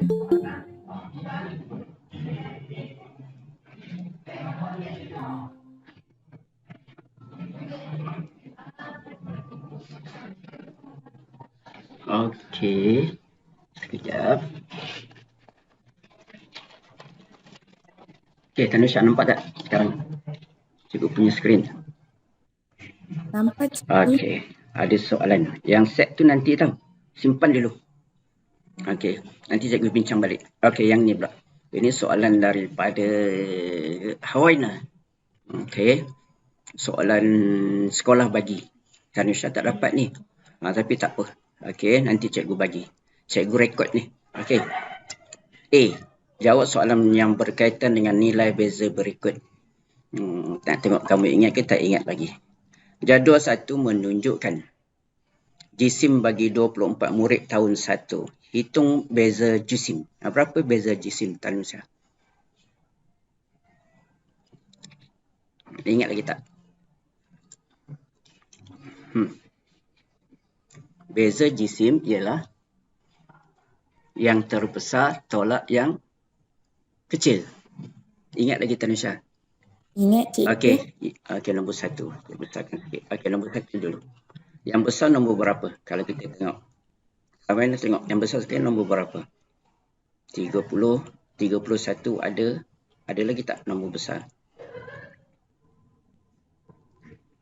Okey. Sekejap. Okey, Tanusha nampak tak sekarang? Cikgu punya skrin. Nampak cikgu. Okey, ada soalan. Yang set tu nanti tau. Simpan dulu. Okey, nanti cikgu bincang balik. Okey, yang ni pula. Ini soalan daripada Hawaina. Okey. Soalan sekolah bagi. Tanusha tak dapat ni. Tapi tak apa. Okey, nanti cikgu bagi. Cikgu rekod ni. Okey. A. Jawab soalan yang berkaitan dengan nilai beza berikut. Nak tengok kamu ingat ke tak ingat lagi. Jadual 1 menunjukkan jisim bagi 24 murid tahun 1. Hitung beza jisim. Berapa beza jisim Tanusha? Ingat lagi tak? Beza jisim ialah yang terbesar tolak yang kecil. Ingat lagi Tanusha? Ingat cikgu. Okey. Okey, nombor 1. Besarkan sikit. Okey, nombor 1 dulu. Yang besar nombor berapa? Kalau kita tengok. Kamu nak tengok yang besar sekali nombor berapa? 30, 31 ada. Ada lagi tak nombor besar?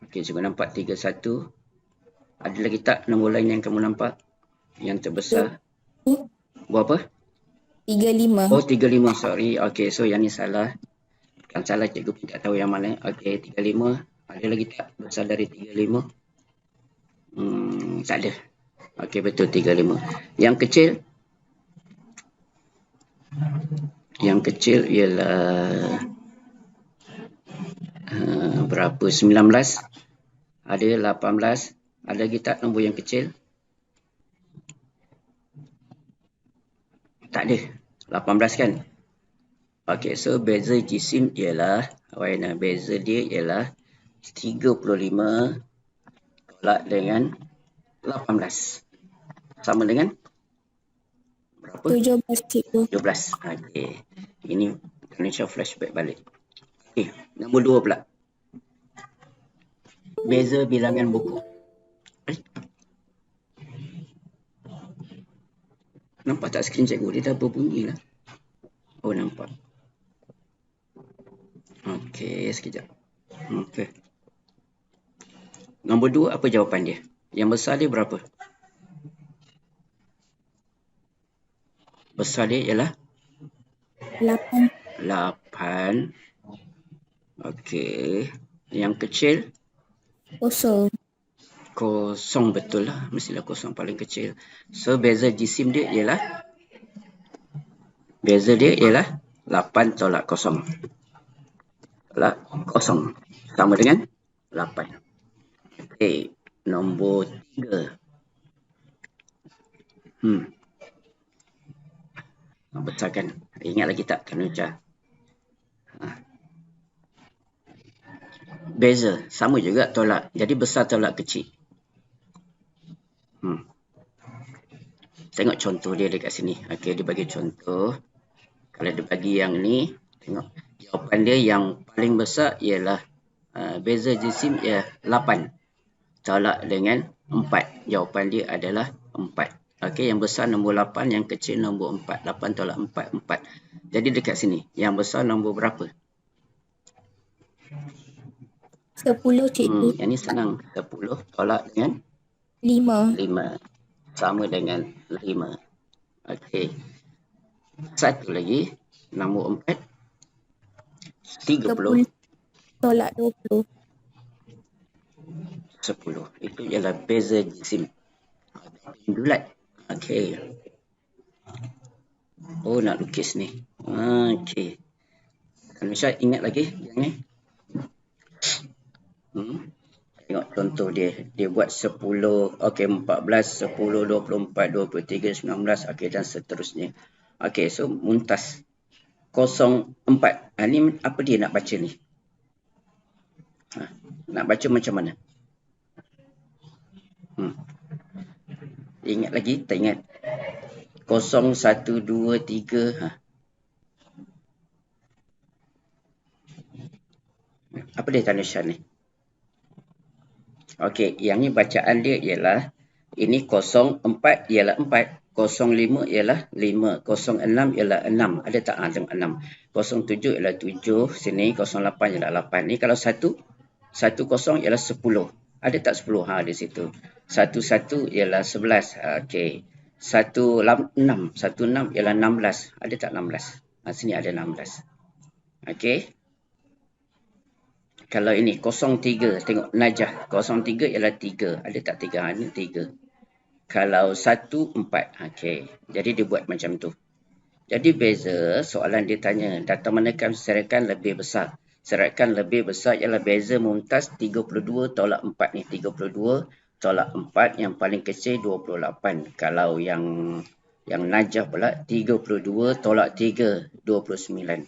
Okey, cikgu nampak 31. Ada lagi tak nombor lain yang kamu nampak? Yang terbesar. Berapa? 35. Oh, 35. Sorry. Okey, so yang ni salah. Bukan salah, cikgu pun tak tahu yang mana. Okey, 35. Ada lagi tak besar dari 35? Tak ada. Okey, betul 35. Yang kecil? Yang kecil ialah berapa? 19. Ada 18. Ada lagi tak nombor yang kecil? Tak ada. 18 kan? Okey, so beza jisim ialah, beza dia ialah 35 tolak dengan 18. Sama dengan berapa? 17 cikgu. 17. Okey. Ini Indonesia flashback balik. Okey, nombor 2 pula. Beza bilangan buku. Nampak tak skrin cikgu? Dia dah berbunyi lah. Oh, nampak. Okey, sekejap. Okey. Nombor 2, apa jawapan dia? Yang besar dia berapa? Besar dia ialah? 8. 8. Okey. Yang kecil? 0. Kosong, betul lah. Mestilah kosong paling kecil. So, beza jisim dia ialah? Beza dia ialah 8 tolak kosong. Tolak kosong. Sama dengan 8. Okey. Nombor 3. Besarkan. Ingat lagi tak Tanusha? Beza. Sama juga tolak. Jadi besar tolak kecil. Tengok contoh dia dekat sini. Okey, dia bagi contoh. Kalau dia bagi yang ni, tengok. Jawapan dia yang paling besar ialah beza jisim ialah 8 tolak dengan 4. Jawapan dia adalah 4. Okey, yang besar nombor 8, yang kecil nombor 4. 8 tolak 4, 4. Jadi dekat sini, yang besar nombor berapa? 10 cikgu. Yang ni senang. 10 tolak dengan 5. 5. Sama dengan 5. Okey. Satu lagi. Nombor 4. 30. 10 tolak 20. 10. Itu ialah beza jisim. Bulat. Okey. Oh, nak lukis ni. Okey. Tanusha ingat lagi yang ni? Tengok contoh dia. Dia buat 10, okey 14, 10, 24, 23, 19, okey dan seterusnya. Okey, so Muntas 04. Ni apa dia nak baca ni? Nak baca macam mana? Ingat lagi? Tak ingat? 0, 1, 2, 3. Apa dia tanda Syah ni? Okey, yang ni bacaan dia ialah ini 04 ialah 4, 05 ialah 5, 06 ialah 6. Ada tak? Tengok 6. 07 ialah 7, sini 08 ialah 8. Ni kalau 1, 10 ialah 10. Ada tak 10? Di situ. 11 ialah 11. Okey. 16 ialah 16. Ada tak 16? Sini ada 16. Okey. Kalau ini 03, tengok Najah. 03 ialah 3. Ada tak 3? Ini 3. Kalau 1, 4. Okey. Jadi dia buat macam tu. Jadi beza soalan dia tanya, data manakah serakan lebih besar? Serakan lebih besar ialah beza Mumtaz 32 tolak 4 ni. 32 tolak 4, yang paling kecil 28. Kalau yang Najah pula 32 tolak 3, 29.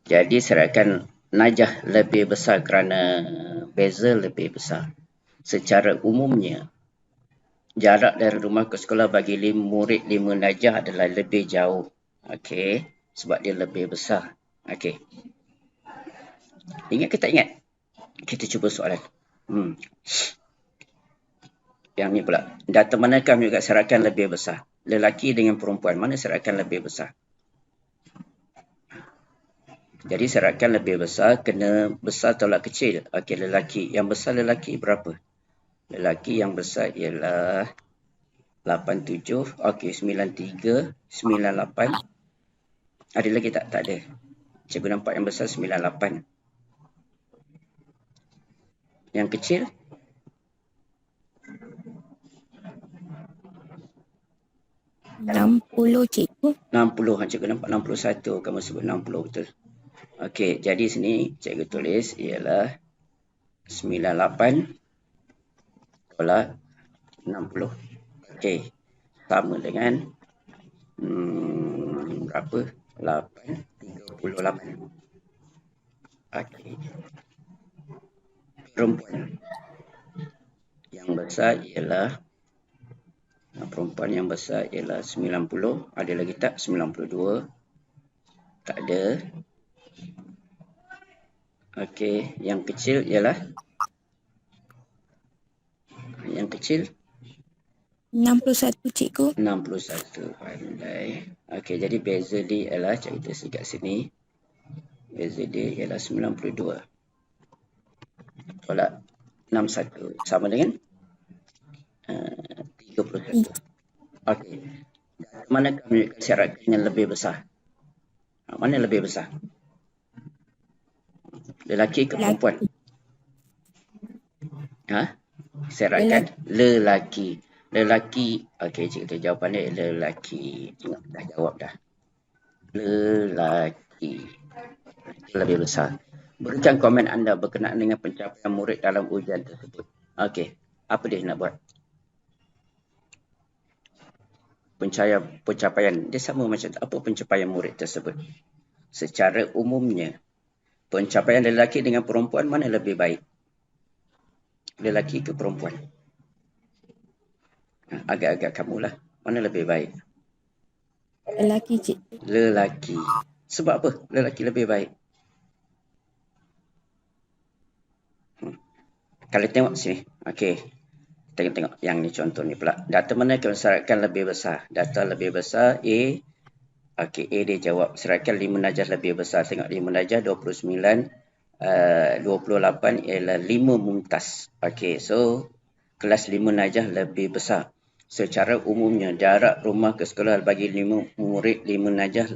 Jadi serakan Najah lebih besar kerana beza lebih besar. Secara umumnya, jarak dari rumah ke sekolah bagi murid 5 Najah adalah lebih jauh. Okey, sebab dia lebih besar. Okey. Ingat ke tak ingat? Kita cuba soalan. Yang ni pula. Data manakah menunjukkan serakan lebih besar? Lelaki dengan perempuan, mana serakan lebih besar? Jadi serakan lebih besar kena besar tolak kecil. Okey, lelaki. Yang besar lelaki berapa? Lelaki yang besar ialah 87. Okey, 93, 98. Ada lagi tak? Tak ada. Cikgu nampak yang besar 98. Yang kecil? 60 cikgu. 60. Cikgu nampak 61. Kamu sebut 60 betul. Okey, jadi sini cikgu tulis ialah 98 tolak 60. Okey, sama dengan berapa? 38. Okey. Perempuan yang besar ialah 90. Ada lagi tak? 92. Tak ada. Okey, yang kecil ialah? Yang kecil? 61 cikgu. 61. Pandai. Okey, jadi beza dia ialah, cikgu tulis dekat sini. Beza dia ialah 92. Tolak 61. Sama dengan 31. Okey. Manakah menunjukkan serakan yang lebih besar? Mana lebih besar? Lelaki ke perempuan? Serakan lelaki. Lelaki. Okey, cikgu jawapan dia lelaki. Tengok, dah jawab dah. Lelaki. Lebih besar. Berikan komen anda berkenaan dengan pencapaian murid dalam ujian tersebut. Okey, apa dia nak buat? Pencapaian. Dia sama macam apa pencapaian murid tersebut? Secara umumnya, pencapaian lelaki dengan perempuan mana lebih baik? Lelaki ke perempuan? Agak-agak kamulah. Mana lebih baik? Lelaki cikgu. Lelaki. Sebab apa lelaki lebih baik? Kalau tengok sini. Okey. Tengok yang ni contoh ni pula. Data mana serakan lebih besar? Data lebih besar A. Okey, A dia jawab serakan 5 Najah lebih besar. Tengok 5 Najah 29, 28 ialah 5 Mumtaz. Okey, so kelas 5 Najah lebih besar. Secara umumnya jarak rumah ke sekolah bagi 5 murid 5 Najah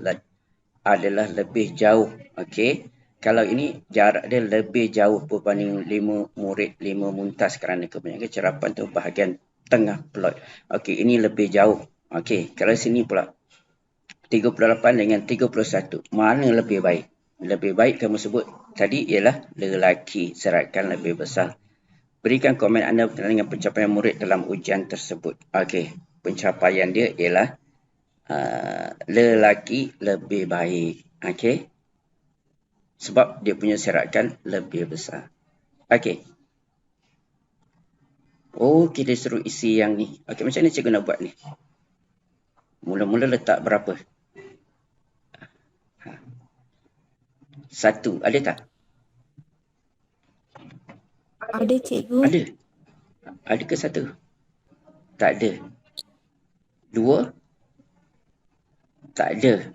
adalah lebih jauh. Okey. Kalau ini jarak dia lebih jauh berbanding 5 murid 5 Mumtaz kerana kebanyakan cerapan tu bahagian tengah plot. Okey, ini lebih jauh. Okey, kalau sini pula 38 dengan 31. Mana lebih baik? Lebih baik kamu sebut tadi ialah lelaki, serakan lebih besar. Berikan komen anda berkenaan dengan pencapaian murid dalam ujian tersebut. Okey, pencapaian dia ialah lelaki lebih baik. Okey. Sebab dia punya serakan lebih besar. Okey. Oh, kita suruh isi yang ni. Okey, macam mana cikgu nak buat ni? Mula-mula letak berapa? 1. Ada tak? Ada cikgu. Ada. Ada ke 1? Tak ada. 2? Tak ada.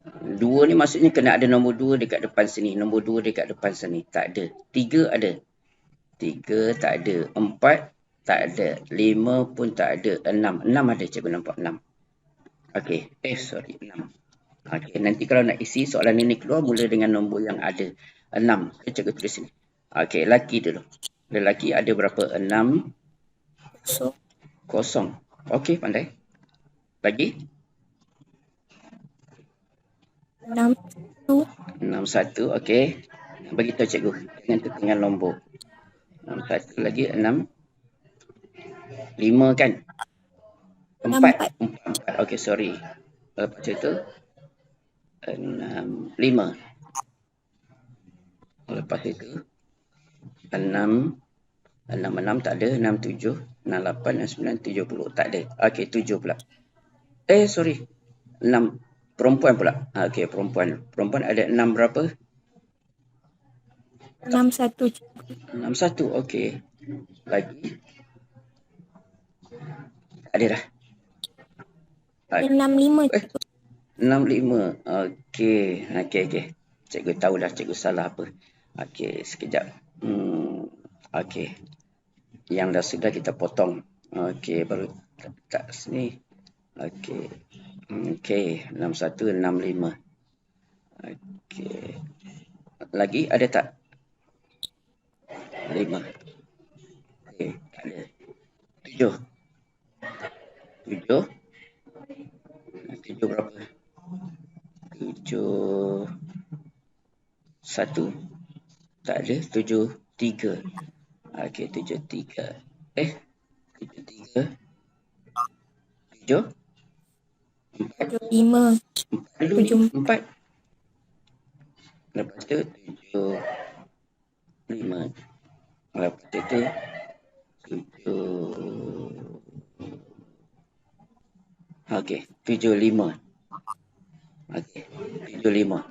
2 ni maksudnya kena ada nombor 2 dekat depan sini. Nombor 2 dekat depan sini. Tak ada. 3 ada. 3 tak ada. 4 tak ada. 5 pun tak ada. 6. 6 ada, cikgu nampak 6. Okey. Sorry. 6. Okey. Nanti kalau nak isi soalan ini keluar, mula dengan nombor yang ada. 6. Cikgu tulis sini. Okey. Lelaki dulu. Lelaki ada berapa? 6. Kosong. Okey. Pandai. Lagi? 61. 61. Okey. Bagi tahu cikgu. Dengan ketinggalan nombor. 61 lagi. 6. 5 kan? 4. 4. Okey, sorry. Lepas itu 6. 5. Lepas itu 6. 6 tak ada. 6 7. 6 8. 6 9 70. Tak ada. Okey, 7 pula. Sorry. 6. Perempuan pula. Okey, perempuan. Perempuan ada 6 berapa? 61. 61. Okey. Lagi? Tak ada dah. 65. 65. Okey. Cikgu tahu dah cikgu salah apa. Okey, sekejap. Okey. Yang dah sudah kita potong. Okey, baru letak sini. Okey. Okey, 61, 65. Okey. Lagi ada tak? 5. Okey, tak ada. 7. 7. 7 berapa? 7. 1. Tak ada. 7. 3. Okey, 7. 3. 7. 3. 7. 5. 4 dulu ni. 4. Lepas tu 7. 5. Lepas tu 7. Okey, 7, 5. Okey, 7, 5.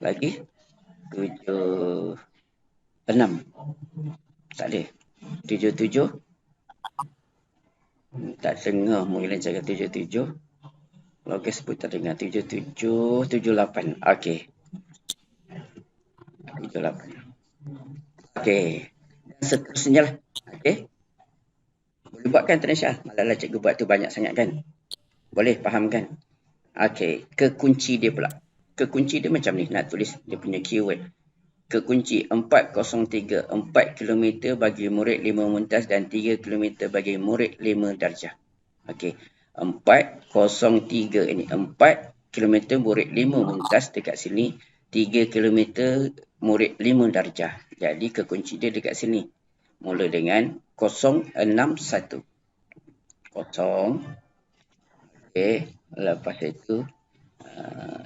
Lagi 7, 6. Tak ada. 7, 7. Tak dengar mungkin cakap 7, 7. Logis pun tak dengar. 7, 7, 7, 8. Okey. 7, 8. Okey. Dan seterusnya lah. Okey. Boleh buat kan Tanisha? Malah cikgu buat tu banyak sangat kan? Boleh faham kan? Okey. Kekunci dia pula. Kekunci dia macam ni. Nak tulis dia punya keyword. Kekunci 403. 4 km bagi murid 5 muntas dan 3 km bagi murid 5 darjah. Okey. 403 ini. 4 km murid 5 muntas dekat sini. 3 km murid 5 darjah. Jadi kekunci dia dekat sini. Mula dengan 061. 0. Okey. Lepas itu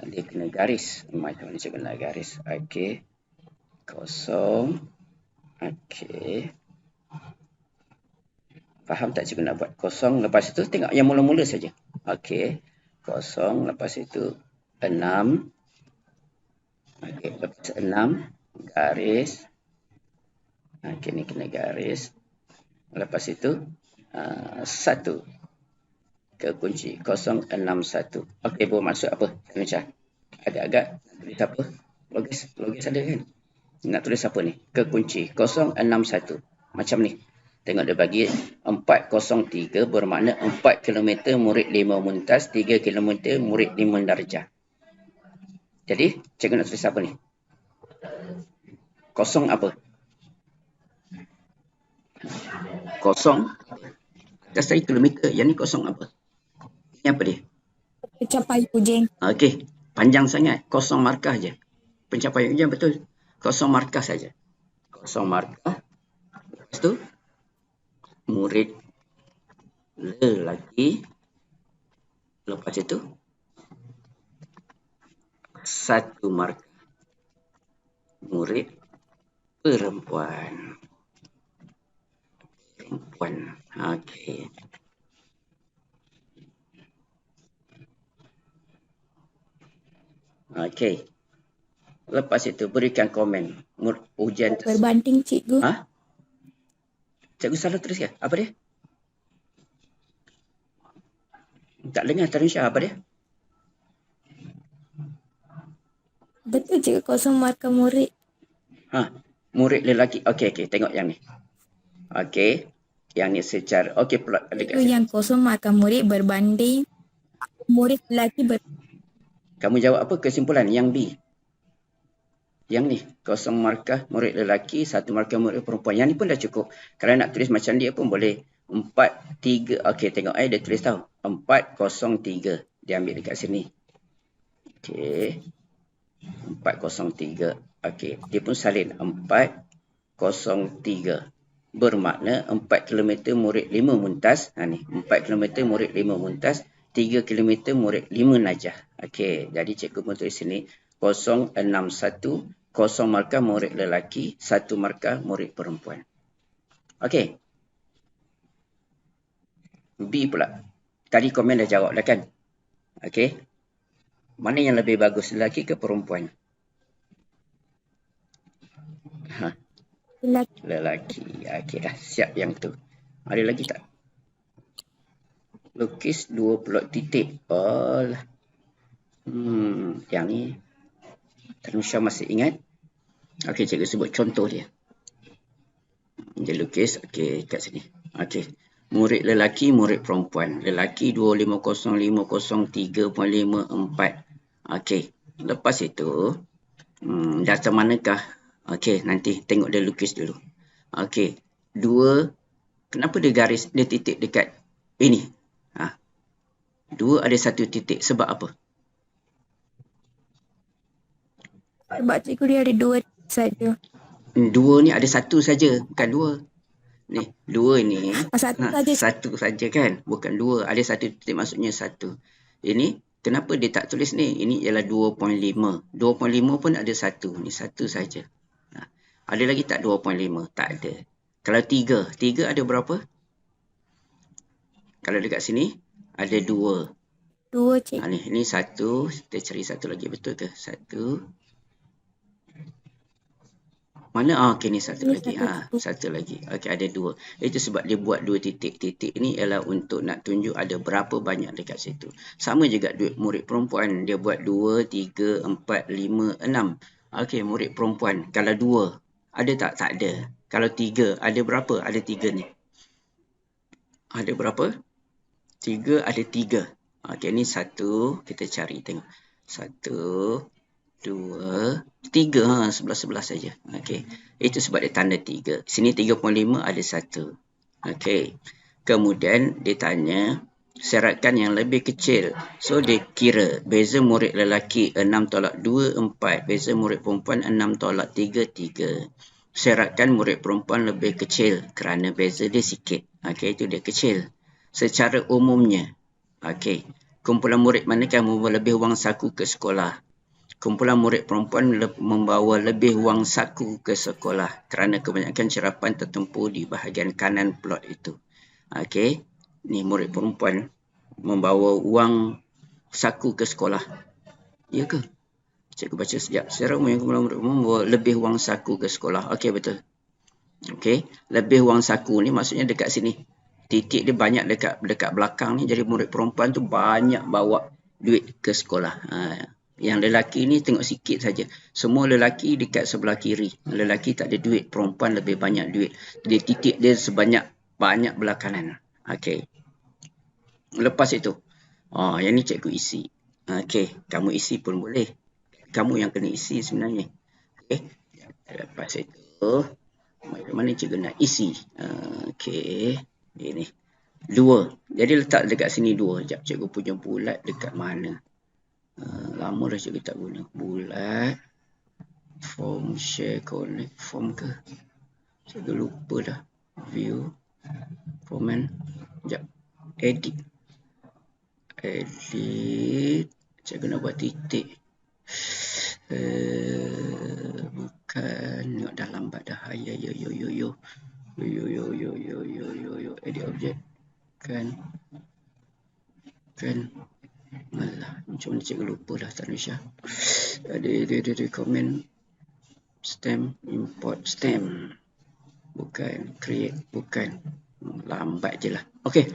dia kena garis. Macam mana saya kena garis? Okey. 0. Okey. Faham tak cikgu nak buat? 0. Lepas itu tengok yang mula-mula saja. Okey. 0. Lepas itu 6. Okey. Lepas 6. Garis. Okey. Ni kena garis. Lepas itu 1. Kekunci 061. Okey. Bermaksud apa? Macam agak-agak tulis apa? Logis ada kan? Nak tulis apa ni? Kekunci 061. Macam ni. Tengok dia bagi 403 bermakna 4 km murid 5 muntas, 3 km murid 5 darjah. Jadi, cikgu nak tulis apa ni? Kosong apa? Kosong. Atas tadi kilometer. Yang ni kosong apa? Ini apa dia? Pencapaian ujian. Okey. Panjang sangat. Kosong markah je. Pencapaian ujian betul. Kosong markah saja. Kosong markah. Lepas tu, murid lelaki. Lepas itu, 1 markah. Murid perempuan. Okey. Okey. Lepas itu berikan komen ujian tersebut. Berbanding cikgu. Ha? Cikgu salah terus ke? Apa dia? Tak dengar Tanisha, apa dia? Betul cikgu, kosong markah murid. Ha, murid lelaki. Okey, tengok yang ni. Okey. Yang ni secara plot dekat Cikgu, sini. yang kosong markah murid berbanding murid lelaki Kamu jawab apa kesimpulan yang B? Yang ni, kosong markah murid lelaki, 1 markah murid perempuan. Yang ni pun dah cukup. Kalau nak tulis macam dia pun boleh. 4, 3. Okey, tengok dia tulis tahu. 4, 0, 3. Dia ambil dekat sini. Okey. 4, 0, 3. Okey, dia pun salin. 4, 0, 3. Bermakna 4 km murid 5 muntas. Ha ni, 4 km murid 5 muntas. 3 km murid 5 najah. Okey, jadi cikgu pun tulis sini 061, 0 markah murid lelaki, 1 markah murid perempuan. Okey. B pula. Tadi komen dah jawab dah kan? Okey. Mana yang lebih bagus, lelaki ke perempuan? Ha, lelaki. Okey dah, siap yang tu. Ada lagi tak? Lukis 2 plot titik. Oh lah. Yang ni Tanisha masih ingat? Okey, cikgu sebut contoh dia. Dia lukis, okey, kat sini. Okey. Murid lelaki, murid perempuan. Lelaki 250, 3.54. Okey. Lepas itu, data manakah? Okey, nanti tengok dia lukis dulu. Okey. 2, kenapa dia garis, dia titik dekat ini? 2 ada 1 titik. Sebab apa? Sebab cikgu dia ada 2 saja. 2 ni ada 1 saja, bukan 2. Ni, 2 ni 1 saja kan, bukan 2. Ada 1 titik, maksudnya 1. Ini kenapa dia tak tulis ni? Ini ialah 2.5. 2.5 pun ada 1. Ni 1 saja. Ada lagi tak 2.5? Tak ada. Kalau 3, 3 ada berapa? Kalau dekat sini ada 2. 2 cikgu. Ni 1. Kita cari 1 lagi, betul ke? 1. Mana? Okey, ni 1 lagi. 1 lagi. Okey, ada 2. Itu sebab dia buat 2 titik. Titik ni ialah untuk nak tunjuk ada berapa banyak dekat situ. Sama juga murid perempuan. Dia buat 2, 3, 4, 5, 6. Okey, murid perempuan. Kalau 2, ada tak? Tak ada. Kalau 3, ada berapa? Ada 3 ni. Ada berapa? 3, ada 3. Okey, ni 1. Kita cari, tengok. 1, 2, 3. Sebelah-sebelah saja. Okey. Itu sebab dia tanda 3. Sini 3.5 ada 1. Okey. Kemudian dia tanya syaratkan yang lebih kecil. So dia kira beza murid lelaki 6/2, 4. Beza murid perempuan 6/3, 3. Syaratkan murid perempuan lebih kecil kerana beza dia sikit. Okey, itu dia kecil. Secara umumnya. Okey. Kumpulan murid manakah membawa lebih wang saku ke sekolah? Kumpulan murid perempuan membawa lebih wang saku ke sekolah kerana kebanyakan cerapan tertempu di bahagian kanan plot itu. Okey, ni murid perempuan membawa wang saku ke sekolah. Ya ke? Cikgu baca sekejap. Secara umumnya kumpulan murid perempuan membawa lebih wang saku ke sekolah. Okey, betul. Okey, lebih wang saku ni maksudnya dekat sini. Titik dia banyak dekat belakang ni, jadi murid perempuan tu banyak bawa duit ke sekolah. Yang lelaki ni tengok sikit saja. Semua lelaki dekat sebelah kiri. Lelaki tak ada duit. Perempuan lebih banyak duit. Dia titik dia banyak belah kanan. Okey. Lepas itu. Yang ni cikgu isi. Okey. Kamu isi pun boleh. Kamu yang kena isi sebenarnya. Okey. Lepas itu. Mana cikgu nak isi. Okey. Ini. 2. Jadi letak dekat sini 2. Sekejap cikgu punya bulat dekat mana. Lama dah cikgu tak guna. Bulat. Form, share, connect. Form ke? Cikgu lupa dah. View. Format. Sekejap. Edit. Cikgu nak buat titik. Bukan. Tengok dah lambat dah. Yo. Edit object. Kan. Alah. Macam mana cikgu lupa dah Tanisha. Ada komen stem, import stem. Bukan, create, bukan. Lambat je lah. Okey.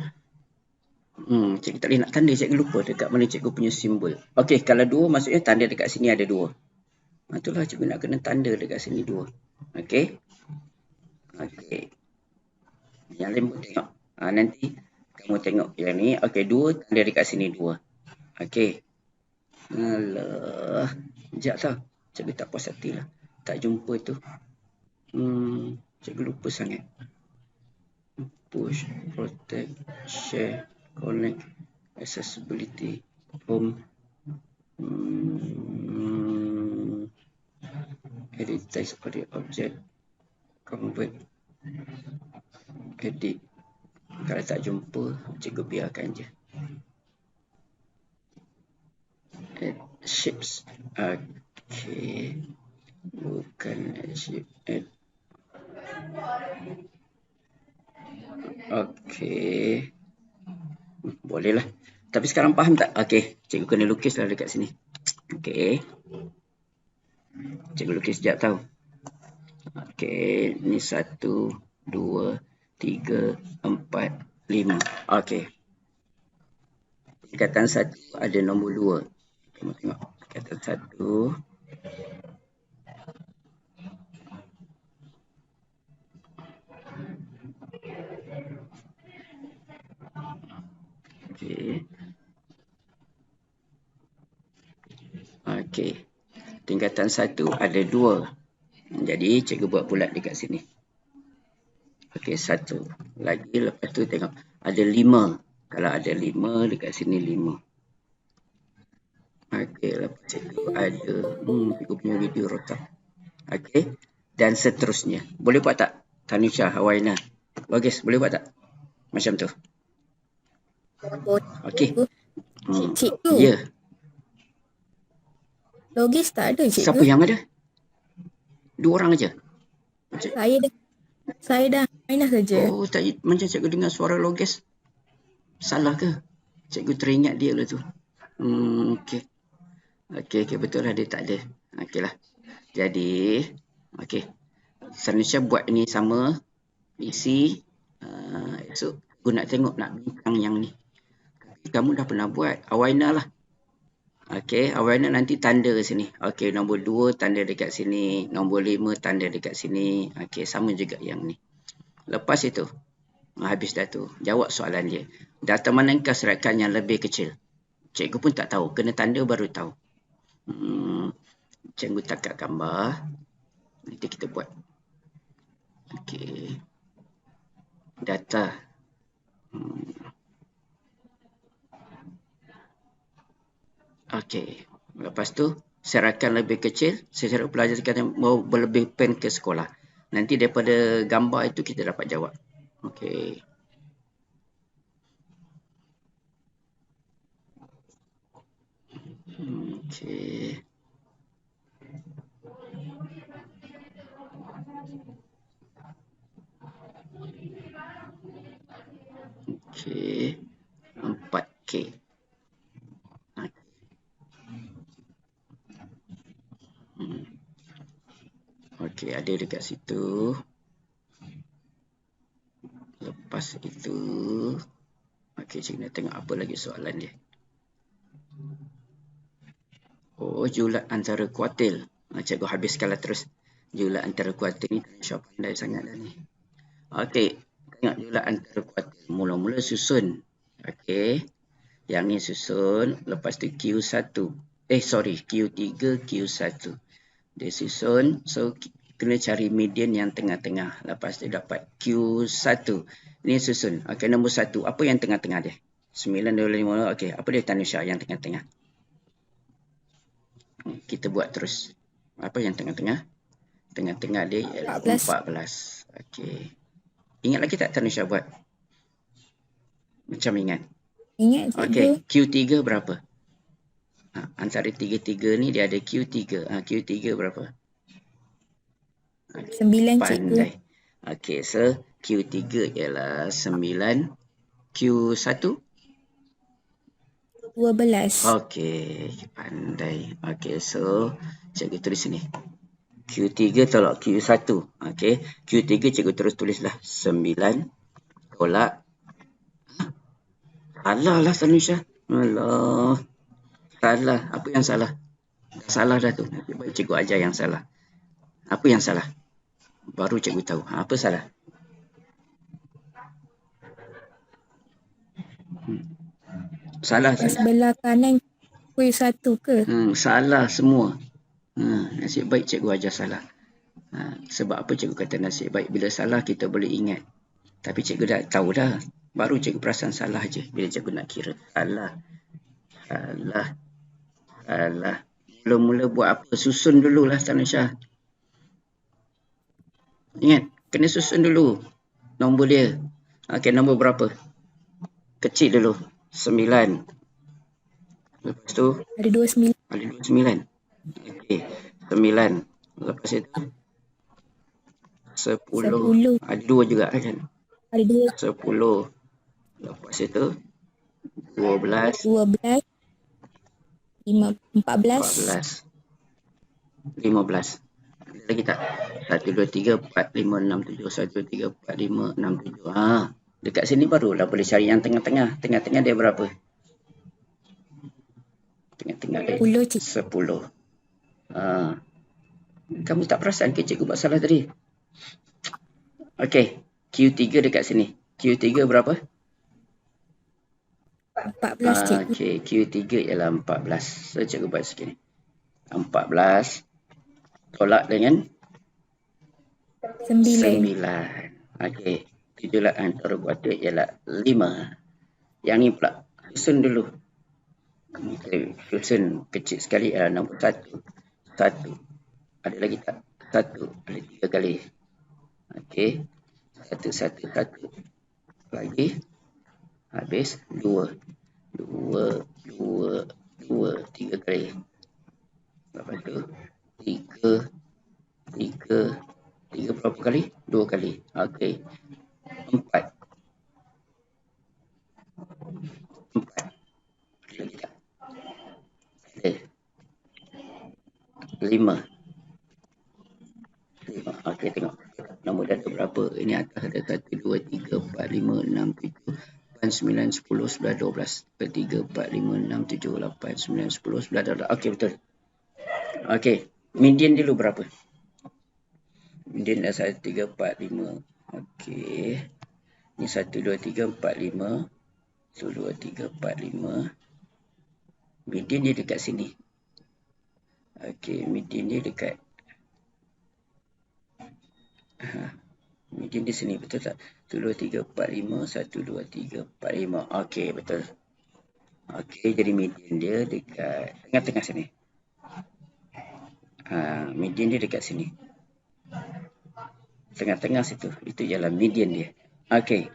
Cikgu tak boleh nak tanda, cikgu lupa dekat mana cikgu punya simbol. Okey, kalau 2 maksudnya tanda dekat sini ada 2. Itulah cikgu nak kena tanda dekat sini 2. Okey. Okey. Yang lain pun tengok. Nanti kamu tengok yang ni. Okey, 2 tanda dekat sini 2. Okey. Alah. Sekejap tau. Cikgu tak puas hati lah. Tak jumpa tu. Cikgu lupa sangat. Push, protect, share, connect, accessibility, home, edit text, edit object, convert, edit. Kalau tak jumpa, cikgu biarkan je. Add shapes. Okey. Bukan add shape. Add. Okey. Bolehlah. Tapi sekarang faham tak? Okey. Cikgu kena lukislah dekat sini. Okey. Cikgu lukis sekejap tau. Okey. Ni 1, 2, 3, 4, 5. Okey. Tingkatan 1 ada nombor 2. Kita tengok. Tingkatan 1. Okey. Okey. Tingkatan 1 ada 2. Jadi cikgu buat bulat dekat sini. Okey, 1. Lagi lepas tu tengok ada 5. Kalau ada 5 dekat sini 5. Okey, lepas cikgu ada cikgu punya video rotak. Okey. Dan seterusnya. Boleh buat tak? Tanisha, Hawaina. Bagus, boleh buat tak? Macam tu. Okey. Cikgu. Ya. Logis tak ada, cikgu. Siapa yang ada? 2 orang aja. Saya dah Hawaina saja. Oh, tak, macam cikgu dengar suara logis. Salah ke? Cikgu teringat dia lah tu. Okey. Okey, betul lah dia tak ada. Okeylah. Jadi, okey. Tanisha buat ini sama. Isi. Esok aku nak tengok, nak bincang yang ni. Kamu dah pernah buat. Awaina lah. Okey, Awaina nanti tanda sini. Okey, nombor 2 tanda dekat sini. Nombor 5 tanda dekat sini. Okey, sama juga yang ni. Lepas itu, habis dah tu. Jawab soalan dia. Data manakah seraikan yang lebih kecil? Cikgu pun tak tahu. Kena tanda baru tahu. Cikgu takat gambar. Nanti kita buat. Okey. Data. Okey. Lepas tu, seraikan lebih kecil. Secara pelajar yang mau berlebih pen ke sekolah. Nanti daripada gambar itu kita dapat jawab. Okey. Okey. Okey. 4K. Okey, ada dekat situ. Lepas itu, okey, cikgu nak tengok apa lagi soalan dia. Oh, julat antara kuartil. Cikgu habiskanlah terus. Julat antara kuartil ni, Tanisha pandai sangat dah ni. Okey, tengok julat antara kuartil. Mula-mula susun. Okey. Yang ni susun. Lepas tu Q1. Q3, Q1. Dia susun. So, kena cari median yang tengah-tengah. Lepas tu dapat Q1. Ni susun. Okey, nombor 1. Apa yang tengah-tengah dia? 925. Okey, apa dia Tanisha yang tengah-tengah? Kita buat terus. Apa yang tengah-tengah? Tengah-tengah dia ialah 14. Okey. Ingat lagi tak Tanisha buat? Macam ingat? Ingat, cikgu. Okey, Q3 berapa? Antara 3 ni dia ada Q3. Q3 berapa? 9, cikgu. Pandai. Okey, so Q3 ialah 9. Q1? 12. Okey, pandai. Okey, so cikgu tulis sini. Q3 tolak Q1. Okey, Q3 cikgu terus tulislah 9 tolak. Salah lah Sanusha. Alah. Salah. Apa yang salah? Dah salah dah tu. Nanti baik cikgu ajar yang salah. Apa yang salah? Baru cikgu tahu. Apa salah? Salah. Yang sebelah kanan Q1 ke? Salah semua. Nasib baik cikgu ajar salah. Sebab apa cikgu kata nasib baik? Bila salah kita boleh ingat. Tapi cikgu dah tahu dah. Baru cikgu perasan salah je. Bila cikgu nak kira. Salah. Mula-mula buat apa? Susun dululah Tanusha. Ingat. Kena susun dulu. Nombor dia. Okey, nombor berapa? Kecil dulu. 9. Lepas tu? Ada 29. Ada 29. Okey. 9. Lepas itu? 10. Ada 2 juga kan? Ada 2. 10. Lepas itu? 12. 12. 14. 15. Ada lagi tak? 1, 2, 3, 4, 5, 6, 7. 1, 2, 3, 4, 5, 6, 7. Dekat sini barulah boleh cari yang tengah-tengah. Tengah-tengah dia berapa? Tengah-tengah dia 10. Kamu tak perasan ke cikgu buat salah tadi? Okey. Q3 dekat sini. Q3 berapa? 14 cikgu. Okey. Q3 ialah 14. So cikgu buat segini. 14 tolak dengan 9. Okey. Tolak antara kuartil ialah 5. Yang ni pula. Susun dulu. Susun kecil sekali ialah nombor 1. 1. Ada lagi tak? 1. Ada 3 kali. Okey. 1, 1, 1. Lagi. Habis. 2. 2, 2, 2. 3 kali. Lepas tu. 3. 3. 3 berapa kali? 2 kali. Okey. 4. 4. Ada lagi tak? Ada. 5. Okey, tengok. Nombor data berapa? Ini atas ada 1, 2, 3, 4, 5, 6, 7, 8, 9, 10, 11, 12. 3, 4, 5, 6, 7, 8, 9, 10, 11, 12. Okey, betul. Okey. Median dulu berapa? Median dah 1, 3, 4, 5. Okey. Ini 1, 2, 3, 4, 5. 1, 2, 3, 4, 5. Median dia dekat sini. Okey, median dia dekat. Median di sini, betul tak? 1, 2, 3, 4, 5. 1, 2, 3, 4, 5. Okey, betul. Okey, jadi median dia dekat tengah-tengah sini. Median dia dekat sini. Tengah-tengah situ. Itu ialah median dia. Okey.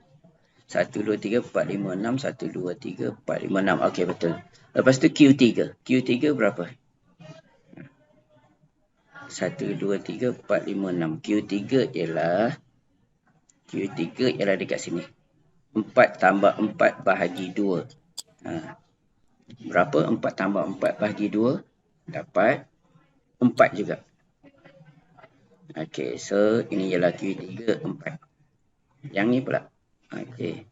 1, 2, 3, 4, 5, 6. 1, 2, 3, 4, 5, 6. Okey, betul. Lepas tu Q3. Q3 berapa? 1, 2, 3, 4, 5, 6. Q3 ialah dekat sini. 4 tambah 4 bahagi 2. Berapa? 4 tambah 4 bahagi 2. Dapat 4 juga. Okey, so ini ialah Q3, 4. Yang ni pula. Okey.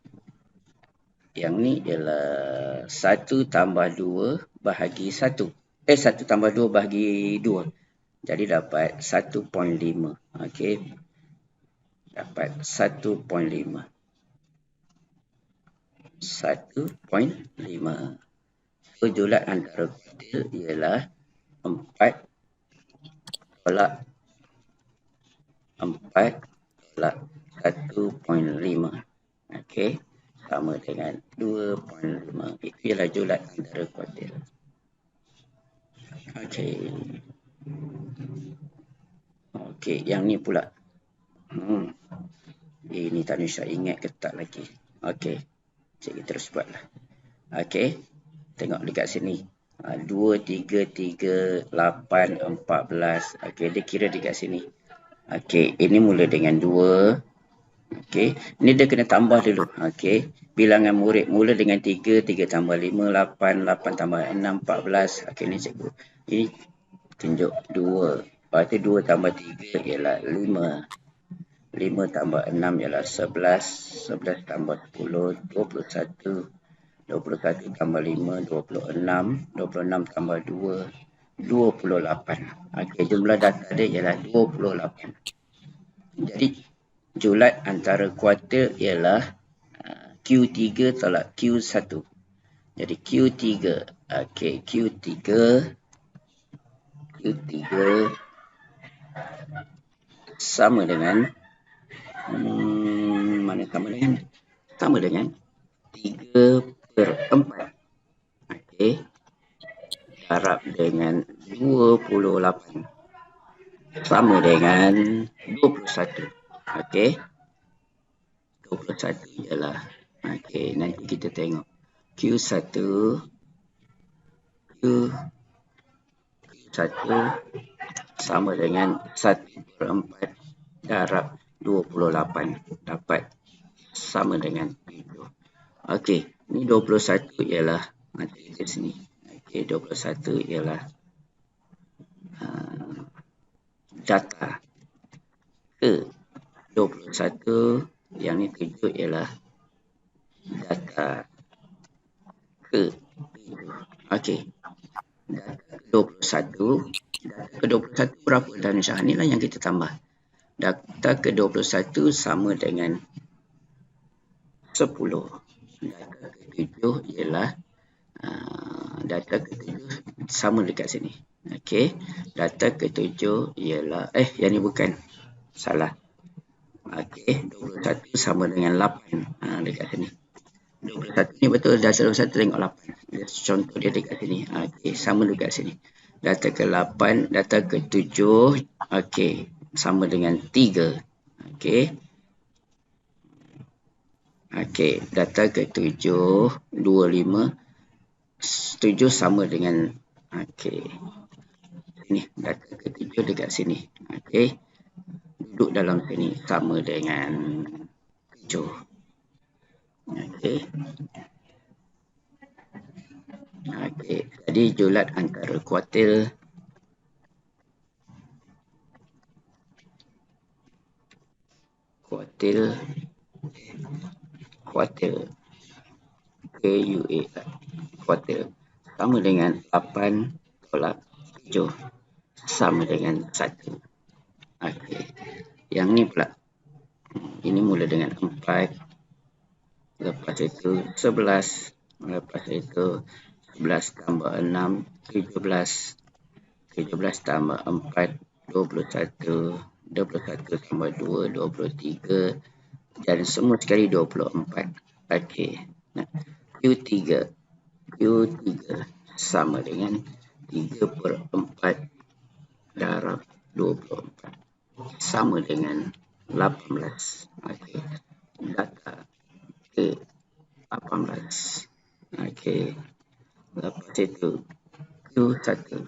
Yang ni ialah 1 tambah 2 bahagi 1. 1 tambah 2 bahagi 2. Jadi dapat 1.5. Okey. Dapat 1.5. 1.5. Julat antara kuartil ialah 4 tolak 4 tolak 1.5. Okey. Sama dengan 2.5. Itu ialah julat antara kuartil. Okey. Okey, yang ni pula. Ini Tanusha ingat ke tak lagi? Okey. Cikgu terus buatlah. Okey. Tengok dekat sini. 2, 3, 3, 8, 14. Okey, dia kira dekat sini. Okey, ini mula dengan 2. Okey, ni dia kena tambah dulu. Okey, bilangan murid mula dengan 3, 3 tambah 5, 8, 8 tambah 6, 14. Okey, ni cikgu. Ini tunjuk 2. Lepas tu 2 tambah 3 ialah 5. 5 tambah 6 ialah 11. 11 tambah 10, 21. 21 tambah 5, 26. 26 tambah 2, 28. Okey, jumlah data dia ialah 28. Jadi, julat antara kuartil ialah Q3 tolak Q1. Jadi Q3, okey, Q3 sama dengan mana sama dengan 3/4. Okey, darab dengan 28 sama dengan 21. Okey, 21 ialah, okey, nanti kita tengok Q1 sama dengan 1/4 darab 28 dapat sama dengan 7. Okey, ni 21 ialah nanti di sini. Okey, 21 ialah data ke 21, yang ni 7 ialah data ke 7. Okey, data ke-21 berapa dan Syah? Inilah yang kita tambah. Data ke-21 sama dengan 10. Data ke-7 ialah data ke-7 sama dekat sini. Okey, data ke-7 ialah yang ni bukan, salah. Okey, 21 sama dengan 8 dekat sini. 21 ni betul, data 21 tengok 8. Contoh dia dekat sini. Okey, sama dekat sini. Data ke-8, data ke-7, okey, sama dengan 3. Okey. Okey, data ke-7, 25, 7 sama dengan, okey, ni data ke-7 dekat sini. Okey, duduk dalam sini sama dengan 7. Okey. Okey, jadi julat antara kuartil KUA kuartil sama dengan 8 tolak 7 sama dengan 1. Okey, yang ni pula, ini mula dengan 4, lepas itu 11, lepas itu 11 tambah 6, 17. 17 tambah 4, 21. 21 tambah 2, 23. Dan semua sekali 24. Okey. Q3 sama dengan 3/4 darab 24 sama dengan 18. Okey. Data ke 18. Okey. Lepas itu Q1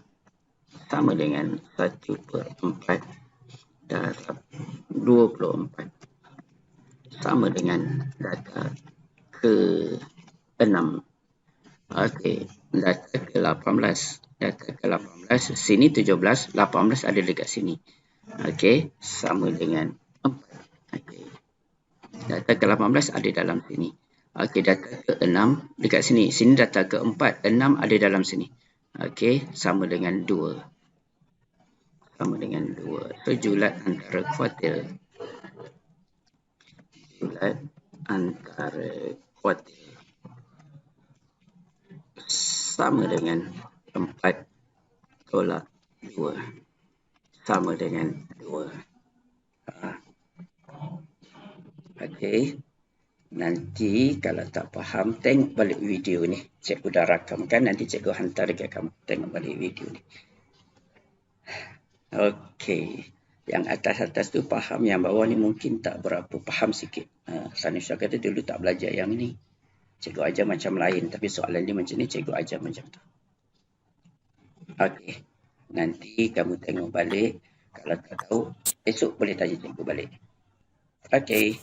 sama dengan 1/4 darab 24 sama dengan data ke-6. Okey, data ke-18. Data ke-18, sini 17, 18 ada dekat sini. Okey, sama dengan 4. Okey. Data ke-18 ada dalam sini. Okey, data ke-6 dekat sini. Sini data ke-4, 6 ada dalam sini. Okey, sama dengan 2. Sama dengan 2. So, julat antara kuartil. Julat antara kuartil sama dengan 4 tolak 2. Sama dengan 2. Okey. Nanti kalau tak faham, tengok balik video ni. Cikgu dah rakamkan, nanti cikgu hantar dekat kamu. Tengok balik video ni. Okey. Yang atas-atas tu faham, yang bawah ni mungkin tak berapa faham sikit. Sanisha kata dulu tak belajar yang ni. Cikgu ajar macam lain, tapi soalan dia macam ni, cikgu ajar macam tu. Okey. Nanti kamu tengok balik. Kalau tak tahu, esok boleh tanya cikgu balik. Okey.